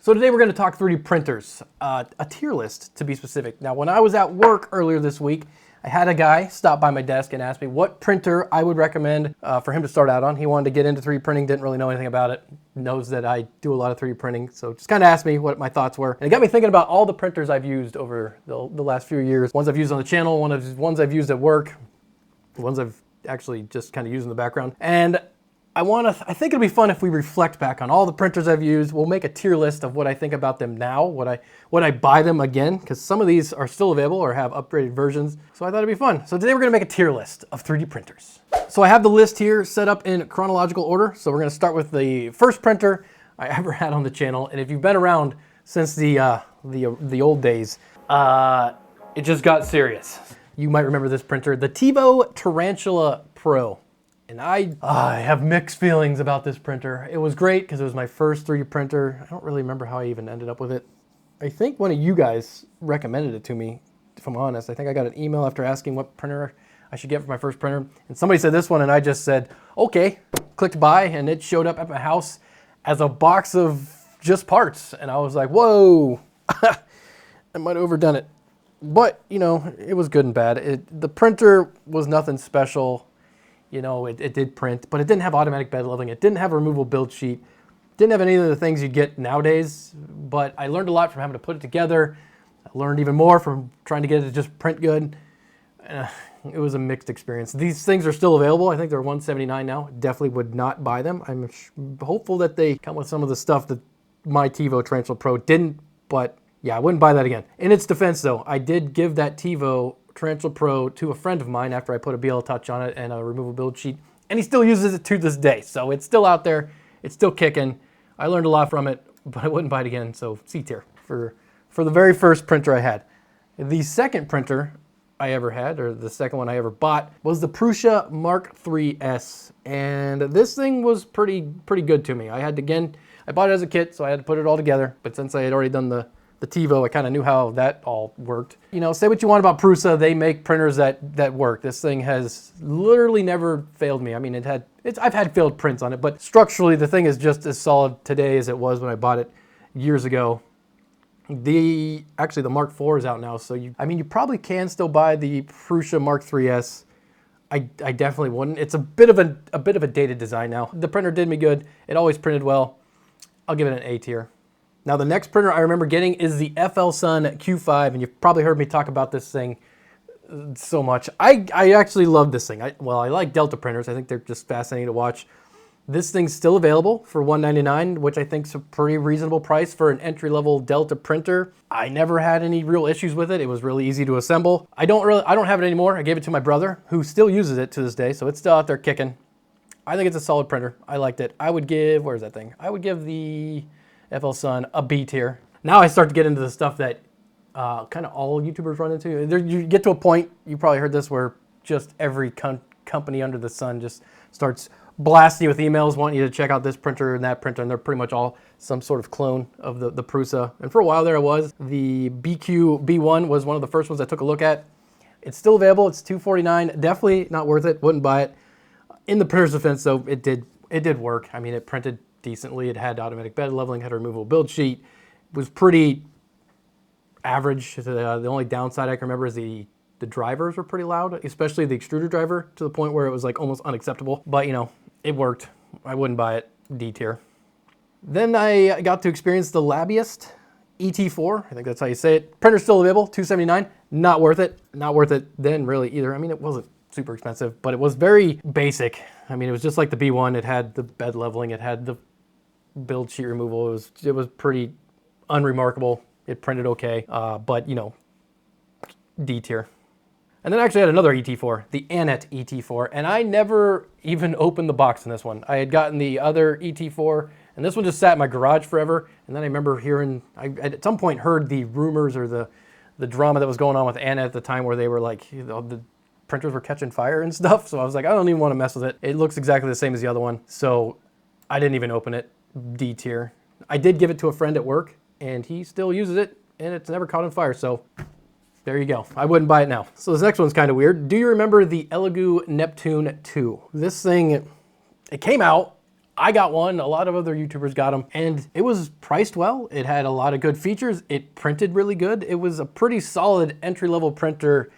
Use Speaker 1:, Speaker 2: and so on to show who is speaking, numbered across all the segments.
Speaker 1: So today we're going to talk 3D printers, a tier list to be specific. Now when I was at work earlier this week, I had a guy stop by my desk and ask me what printer I would recommend for him to start out on. He wanted to get into 3D printing, didn't really know anything about it, knows that I do a lot of 3D printing, so just kind of asked me what my thoughts were. And it got me thinking about all the printers I've used over the last few years. Ones I've used on the channel, ones I've used at work, ones I've actually just kind of used in the background. And I think it'll be fun if we reflect back on all the printers I've used. We'll make a tier list of what I think about them now, what I buy them again, because some of these are still available or have upgraded versions. So I thought it'd be fun. So today we're gonna make a tier list of 3D printers. So I have the list here set up in chronological order. So we're gonna start with the first printer I ever had on the channel. And if you've been around since the old days, it just got serious. You might remember this printer, the Tevo Tarantula Pro. And I have mixed feelings about this printer. It was great because it was my first 3D printer. I don't really remember how I even ended up with it. I think one of you guys recommended it to me, if I'm honest. I think I got an email after asking what printer I should get for my first printer. And somebody said this one and I just said, okay, clicked buy, and it showed up at my house as a box of just parts. And I was like, whoa, I might have overdone it. But, you know, it was good and bad. The printer was nothing special. You know, it did print, but it didn't have automatic bed leveling. It didn't have a removable build sheet. Didn't have any of the things you get nowadays, but I learned a lot from having to put it together. I learned even more from trying to get it to just print good. It was a mixed experience. These things are still available. I think they're $179 now. Definitely would not buy them. I'm hopeful that they come with some of the stuff that my Tevo Tarantula Pro didn't, but yeah, I wouldn't buy that again. In its defense though, I did give that Tevo Tarantula Pro to a friend of mine after I put a BL Touch on it and a removable build sheet, and he still uses it to this day. So it's still out there, it's still kicking. I learned a lot from it, but I wouldn't buy it again. So C tier for the very first printer I had. The second printer I ever had, or the second one I ever bought, was the Prusa MK3S, and this thing was pretty good to me. I bought it as a kit, so I had to put it all together. But since I had already done the Tevo, I kind of knew how that all worked. You know, say what you want about Prusa, they make printers that work. This thing has literally never failed me. I mean, I've had failed prints on it, but structurally the thing is just as solid today as it was when I bought it years ago. Actually the Mark IV is out now, so you probably can still buy the Prusa MK3S. I definitely wouldn't. It's a bit of a dated design now. The printer did me good. It always printed well. I'll give it an A tier. Now the next printer I remember getting is the Sun Q5, and you've probably heard me talk about this thing so much. I actually love this thing. I like Delta printers. I think they're just fascinating to watch. This thing's still available for $199, which I think is a pretty reasonable price for an entry-level Delta printer. I never had any real issues with it. It was really easy to assemble. I don't have it anymore. I gave it to my brother, who still uses it to this day, so it's still out there kicking. I think it's a solid printer. I liked it. I would give, where's that thing? I would give the Sun a B tier. Now I start to get into the stuff that kind of all YouTubers run into. You get to a point, you probably heard this, where just every company under the sun just starts blasting you with emails, wanting you to check out this printer and that printer, and they're pretty much all some sort of clone of the Prusa. And for a while there it was. The BQ B1 was one of the first ones I took a look at. It's still available. It's $249. Definitely not worth it. Wouldn't buy it. In the printer's defense though, it did work. I mean, it printed decently. It had automatic bed leveling, had a removable build sheet. It was pretty average. The only downside I can remember is the drivers were pretty loud, especially the extruder driver, to the point where it was like almost unacceptable. But you know, it worked. I wouldn't buy it. D tier. Then I got to experience the Labiest ET4. I think that's how you say it. Printer's still available, $279. Not worth it. Not worth it then really either. I mean, it wasn't super expensive, but it was very basic. I mean, it was just like the B1. It had the bed leveling. It had the build sheet removal. It was pretty unremarkable. It printed okay, but you know, D tier. And then I actually had another ET4, the Anet ET4, and I never even opened the box in this one. I had gotten the other ET4, and this one just sat in my garage forever. And then I remember hearing, I at some point heard the rumors or the drama that was going on with Anet at the time, where they were like, you know, the printers were catching fire and stuff. So I was like, I don't even want to mess with it. It looks exactly the same as the other one. So I didn't even open it. D tier. I did give it to a friend at work, and he still uses it, and it's never caught on fire. So there you go. I wouldn't buy it now. So this next one's kind of weird. Do you remember the Elegoo Neptune 2? This thing, it came out I got one, a lot of other YouTubers got them, and it was priced well. It had a lot of good features. It printed really good. It was a pretty solid entry-level printer,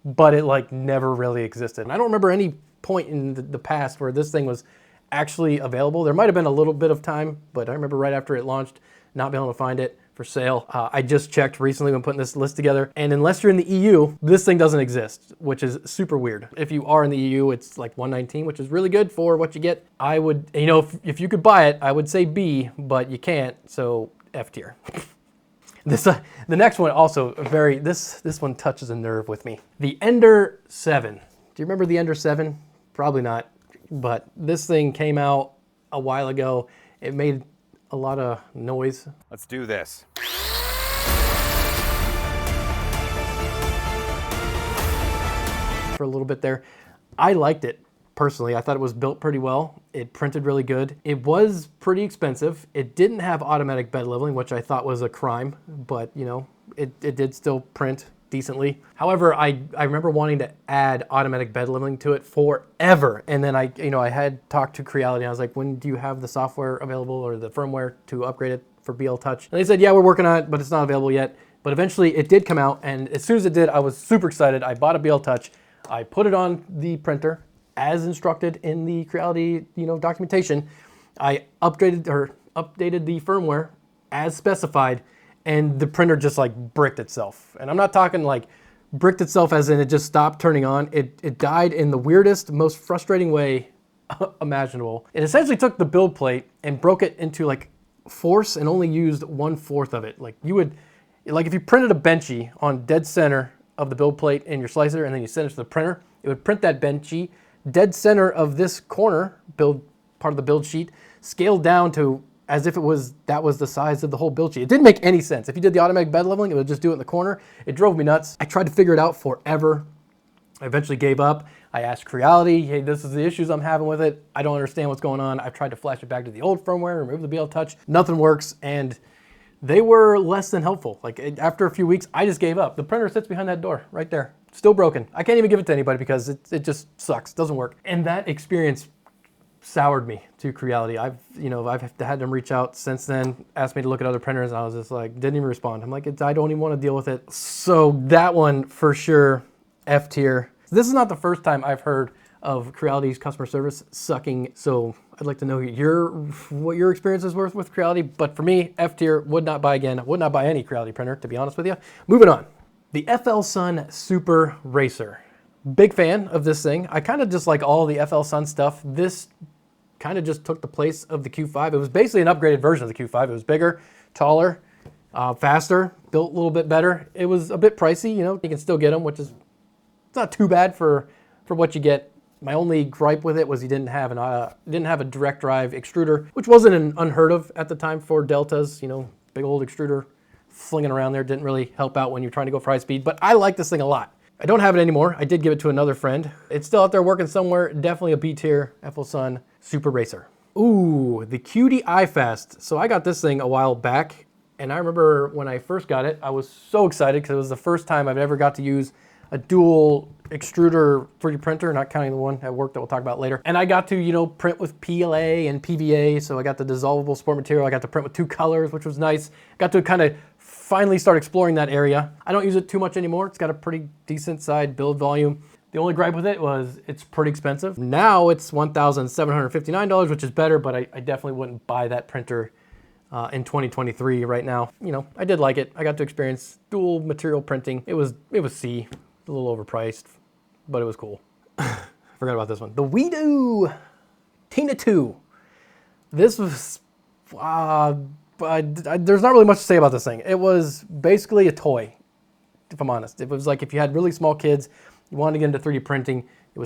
Speaker 1: but it like never really existed. And I don't remember any point in the past where this thing was actually available. There might have been a little bit of time, but I remember right after it launched, not being able to find it for sale. I just checked recently when putting this list together, and unless you're in the EU, this thing doesn't exist, which is super weird. If you are in the EU, it's like 119, which is really good for what you get. I would, you know, if you could buy it, I would say B, but you can't, so F tier. The next one also very, this one touches a nerve with me. The Ender 7. Do you remember the Ender 7? Probably not, but this thing came out a while ago. It made a lot of noise.
Speaker 2: Let's do this.
Speaker 1: For a little bit there. I liked it personally. I thought it was built pretty well. It printed really good. It was pretty expensive. It didn't have automatic bed leveling, which I thought was a crime, but you know, it did still print decently. However, I remember wanting to add automatic bed leveling to it forever. And then I had talked to Creality and I was like, when do you have the software available or the firmware to upgrade it for BL Touch? And they said, yeah, we're working on it, but it's not available yet. But eventually it did come out, and as soon as it did, I was super excited. I bought a BL Touch. I put it on the printer as instructed in the Creality, documentation. I updated the firmware as specified, and the printer just like bricked itself. And I'm not talking like bricked itself as in it just stopped turning on. It died in the weirdest, most frustrating way imaginable. It essentially took the build plate and broke it into like fourths and only used 1/4 of it. Like if you printed a benchy on dead center of the build plate in your slicer and then you send it to the printer, it would print that benchy dead center of this corner part of the build sheet, scaled down to as if that was the size of the whole build sheet. It didn't make any sense. If you did the automatic bed leveling, it would just do it in the corner. It drove me nuts. I tried to figure it out forever. I eventually gave up. I asked Creality, hey, this is the issues I'm having with it. I don't understand what's going on. I've tried to flash it back to the old firmware, remove the BL Touch. Nothing works, and they were less than helpful. Like after a few weeks, I just gave up. The printer sits behind that door right there, still broken. I can't even give it to anybody because it just sucks, doesn't work. And that experience soured me to Creality. I've had them reach out since then, asked me to look at other printers, and I was just like, didn't even respond. I'm like, I don't even want to deal with it. So that one for sure, F tier. This is not the first time I've heard of Creality's customer service sucking, so I'd like to know what your experiences were with Creality. But for me, F tier, would not buy again. Would not buy any Creality printer, to be honest with you. Moving on. The FL Sun Super Racer. Big fan of this thing. I kind of just like all the FL Sun stuff. This kind of just took the place of the Q5. It was basically an upgraded version of the Q5. It was bigger, taller, faster, built a little bit better. It was a bit pricey, you can still get them, which is it's not too bad for what you get. My only gripe with it was he didn't have a direct drive extruder, which wasn't unheard of at the time for Deltas. Big old extruder flinging around there didn't really help out when you're trying to go for high speed. But I like this thing a lot. I don't have it anymore. I did give it to another friend. It's still out there working somewhere. Definitely a B tier FL Sun Super Racer. Ooh, the Qidi iFast. So I got this thing a while back, and I remember when I first got it, I was so excited because it was the first time I've ever got to use a dual extruder 3D printer, not counting the one at work that we'll talk about later. And I got to, print with PLA and PVA, so I got the dissolvable sport material. I got to print with 2 colors, which was nice. Got to kind of finally start exploring that area. I don't use it too much anymore. It's got a pretty decent side build volume. The only gripe with it was it's pretty expensive. Now it's $1,759, which is better, but I definitely wouldn't buy that printer in 2023 right now. I did like it. I got to experience dual material printing. It was C. A little overpriced, but it was cool. Forgot about this one. The WeDo Tina 2. This was, there's not really much to say about this thing. It was basically a toy, if I'm honest. It was like if you had really small kids, you wanted to get into 3D printing, it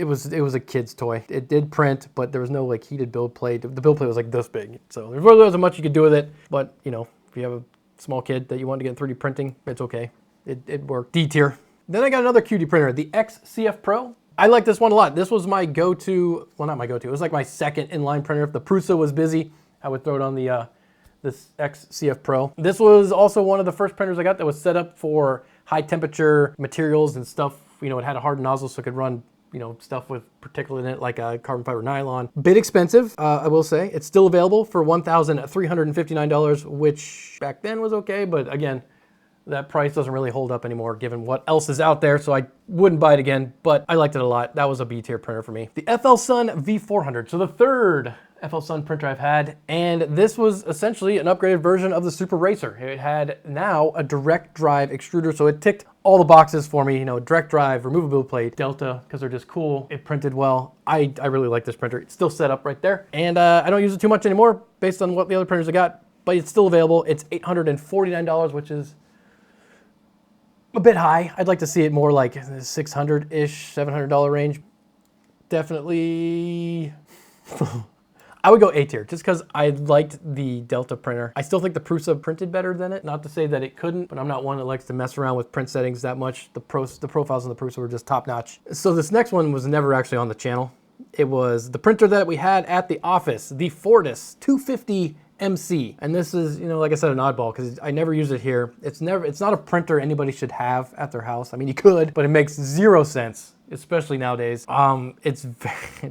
Speaker 1: was it was a kid's toy. It did print, but there was no like heated build plate. The build plate was like this big. So there really wasn't much you could do with it, but if you have a small kid that you want to get in 3D printing, it's okay. It worked. D tier. Then I got another Qidi printer, the X-CF Pro. I like this one a lot. This was my go-to, well, not my go-to, it was like my second inline printer. If the Prusa was busy, I would throw it on this X-CF Pro. This was also one of the first printers I got that was set up for high temperature materials and stuff. It had a hard nozzle so it could run you know, stuff with particulate in it, like a carbon fiber nylon. Bit expensive, I will say. It's still available for $1,359, which back then was okay, but again, that price doesn't really hold up anymore given what else is out there, so I wouldn't buy it again, but I liked it a lot. That was a B-tier printer for me. The FL Sun V400, so the third FL Sun printer I've had, and this was essentially an upgraded version of the Super Racer. It had now a direct drive extruder, so it ticked all the boxes for me, you know, direct drive, removable build plate, Delta, because they're just cool. It printed well. I really like this printer. It's still set up right there, and I don't use it too much anymore based on what the other printers I got, but it's still available. It's $849, which is a bit high. I'd like to see it more like $600-ish, $700 range. Definitely, I would go A tier just because I liked the Delta printer. I still think the Prusa printed better than it. Not to say that it couldn't, but I'm not one that likes to mess around with print settings that much. The profiles on the Prusa were just top notch. So this next one was never actually on the channel. It was the printer that we had at the office, the Fortus 250 MC. And this is, you know, like I said, an oddball because I never use it here. It's not a printer anybody should have at their house. I mean, you could, but it makes zero sense, especially nowadays. It's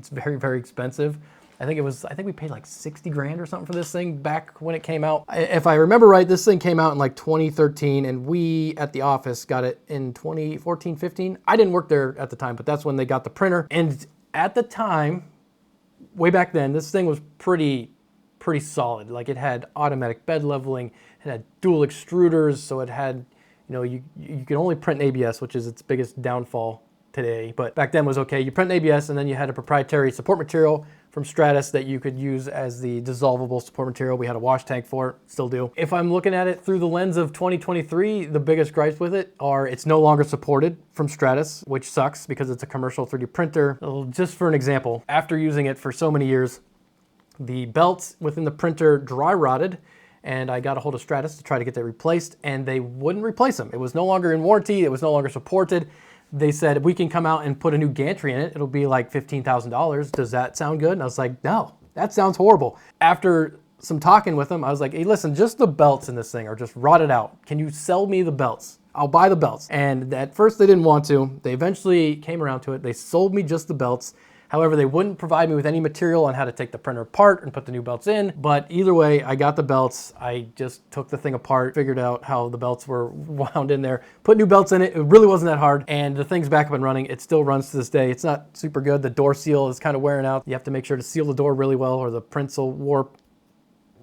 Speaker 1: very, very expensive. I think we paid like 60 grand or something for this thing back when it came out. If I remember right, this thing came out in like 2013 and we at the office got it in 2014, 15. I didn't work there at the time, but that's when they got the printer. And at the time, way back then, this thing was pretty solid. Like it had automatic bed leveling, it had dual extruders, so it had, you know, you can only print in ABS, which is its biggest downfall today, but back then was okay. You print in ABS and then you had a proprietary support material from Stratus that you could use as the dissolvable support material. We had a wash tank for it, still do. If I'm looking at it through the lens of 2023, the biggest gripes with it are it's no longer supported from Stratus, which sucks because it's a commercial 3D printer. Just for an example, after using it for so many years, the belts within the printer dry rotted, and I got a hold of Stratus to try to get that replaced, and they wouldn't replace them. It was no longer in warranty, it was no longer supported. They said, we can come out and put a new gantry in it. It'll be like $15,000. Does that sound good? And I was like, no, that sounds horrible. After some talking with them, I was like, hey, listen, just the belts in this thing are just rotted out. Can you sell me the belts? I'll buy the belts. And at first they didn't want to. They eventually came around to it. They sold me just the belts. However, they wouldn't provide me with any material on how to take the printer apart and put the new belts in. But either way, I got the belts. I just took the thing apart, figured out how the belts were wound in there, put new belts in it. It really wasn't that hard. And the thing's back up and running. It still runs to this day. It's not super good. The door seal is kind of wearing out. You have to make sure to seal the door really well or the prints will warp.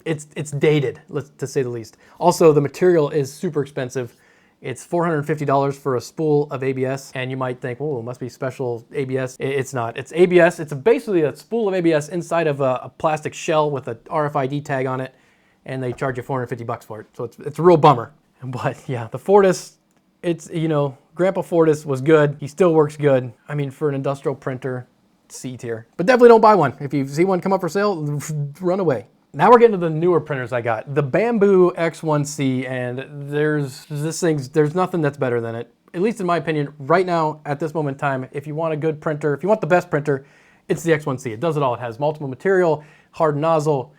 Speaker 1: It's dated, to say the least. Also, the material is super expensive. It's $450 for a spool of ABS, and you might think, oh, it must be special ABS. It's not. It's ABS. It's basically a spool of ABS inside of a plastic shell with a RFID tag on it, and they charge you $450 for it. So it's a real bummer. But yeah, the Fortus, it's, you know, Grandpa Fortus was good. He still works good. I mean, for an industrial printer, C tier. But definitely don't buy one. If you see one come up for sale, run away. Now we're getting to the newer printers I got. The Bambu X1C, and there's nothing that's better than it. At least in my opinion, right now, at this moment in time, if you want a good printer, if you want the best printer, it's the X1C. It does it all. It has multiple material, hard nozzle,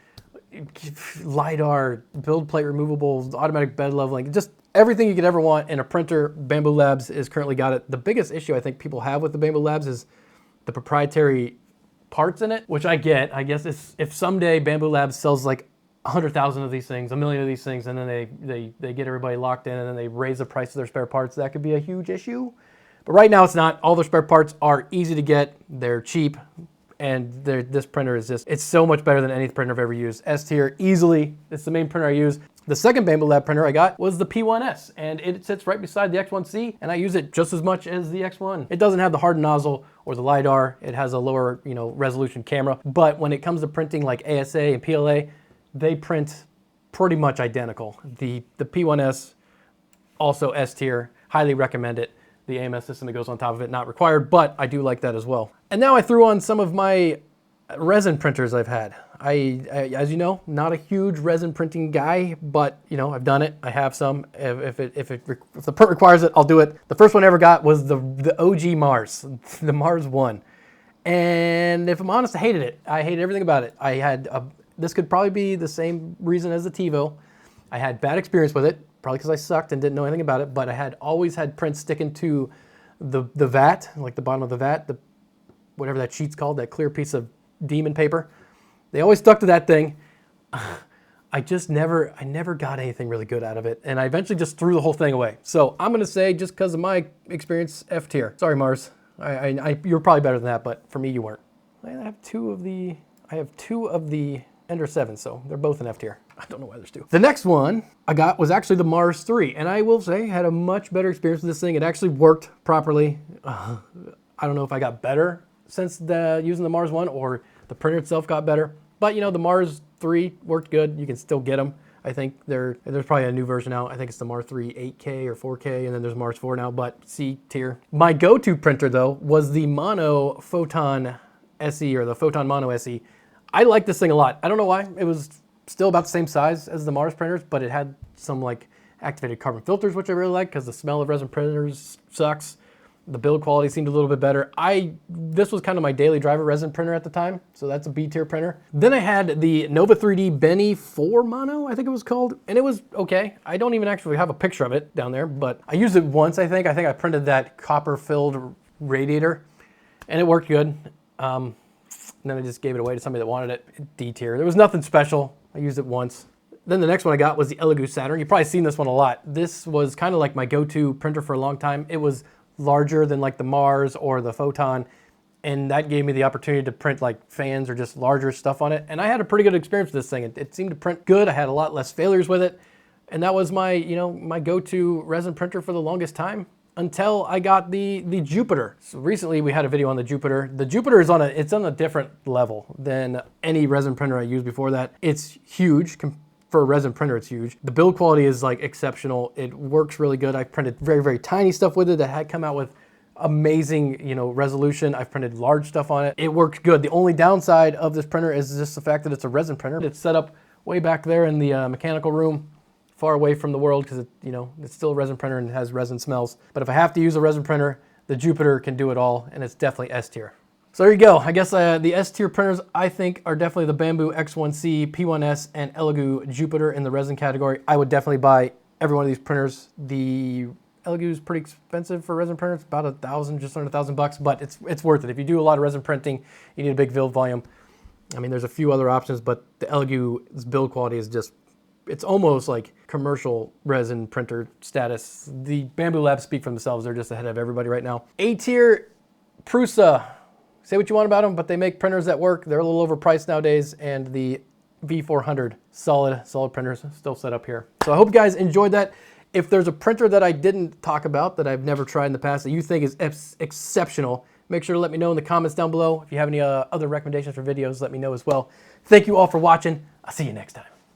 Speaker 1: LiDAR, build plate removable, automatic bed leveling, just everything you could ever want in a printer. Bambu Labs has currently got it. The biggest issue I think people have with the Bambu Labs is the proprietary parts in it, which I get. I guess if someday Bambu Labs sells like 100,000 of these things, 1 million of these things, and then they get everybody locked in and then they raise the price of their spare parts, that could be a huge issue. But right now it's not. All their spare parts are easy to get, they're cheap, and this printer is just, it's so much better than any printer I've ever used. S tier, easily. It's the main printer I use. The second Bambu Lab printer I got was the P1S, and it sits right beside the X1C, and I use it just as much as the X1. It doesn't have the hardened nozzle or the LiDAR. It has a lower, you know, resolution camera, but when it comes to printing like ASA and PLA, they print pretty much identical. The P1S, also S tier, highly recommend it. The AMS system that goes on top of it, not required, but I do like that as well. And now I threw on some of my resin printers I've had. I as you know, not a huge resin printing guy, but you know, I've done it. I have some. If the print requires it, I'll do it. The first one I ever got was the OG Mars, the Mars 1. And if I'm honest, I hated it. I hated everything about it. This could probably be the same reason as the Tevo. I had bad experience with it, probably because I sucked and didn't know anything about it, but I had always had prints sticking to the vat, like the bottom of the vat, whatever that sheet's called, that clear piece of demon paper. They always stuck to that thing. I never got anything really good out of it, and I eventually just threw the whole thing away. So I'm gonna say, just because of my experience, F tier. Sorry, Mars. You're probably better than that, but for me, you weren't. I have two of the Ender 7, so they're both an F tier. I don't know why there's two. The next one I got was actually the Mars 3, and I will say, had a much better experience with this thing. It actually worked properly. I don't know if I got better since using the Mars 1, or the printer itself got better. But you know, the Mars 3 worked good. You can still get them. I think there's probably a new version out. I think it's the Mars 3 8K or 4K, and then there's Mars 4 now, but C tier. My go-to printer though was the Mono Photon SE, or the Photon Mono SE. I like this thing a lot. I don't know why. It was still about the same size as the Mars printers, but it had some like activated carbon filters, which I really like because the smell of resin printers sucks. The build quality seemed a little bit better. This was kind of my daily driver resin printer at the time, so that's a B tier printer. Then I had the Nova 3D Benny 4 Mono, I think it was called, and it was okay. I don't even actually have a picture of it down there, but I used it once, I think. I printed that copper-filled radiator, and it worked good. And then I just gave it away to somebody that wanted it. D tier. There was nothing special. I used it once. Then the next one I got was the Elegoo Saturn. You've probably seen this one a lot. This was kind of like my go-to printer for a long time. It was larger than like the Mars or the Photon, and that gave me the opportunity to print like fans or just larger stuff on it. And I had a pretty good experience with this thing. It seemed to print good. I had a lot less failures with it, and that was my my go-to resin printer for the longest time until I got the Jupiter. So recently we had a video on the Jupiter. The Jupiter is on a different level than any resin printer I used before that. It's huge. For a resin printer, it's huge. The build quality is like exceptional. It works really good. I've printed very, very tiny stuff with it that had come out with amazing, resolution. I've printed large stuff on it. It worked good. The only downside of this printer is just the fact that it's a resin printer. It's set up way back there in the mechanical room, far away from the world, because it's still a resin printer and it has resin smells. But if I have to use a resin printer, the Jupiter can do it all, and it's definitely S tier. So there you go. I guess the S tier printers I think are definitely the Bambu X1C, P1S, and Elegoo Jupiter in the resin category. I would definitely buy every one of these printers. The Elegoo is pretty expensive for resin printers, about $1,000, just under $1,000, but it's worth it. If you do a lot of resin printing, you need a big build volume. I mean, there's a few other options, but the Elegoo's build quality is just, it's almost like commercial resin printer status. The Bambu Labs speak for themselves. They're just ahead of everybody right now. A tier, Prusa. Say what you want about them, but they make printers that work. They're a little overpriced nowadays, and the V400 solid printers still set up here. So I hope you guys enjoyed that. If there's a printer that I didn't talk about that I've never tried in the past that you think is exceptional, make sure to let me know in the comments down below. If you have any other recommendations for videos, let me know as well. Thank you all for watching. I'll see you next time.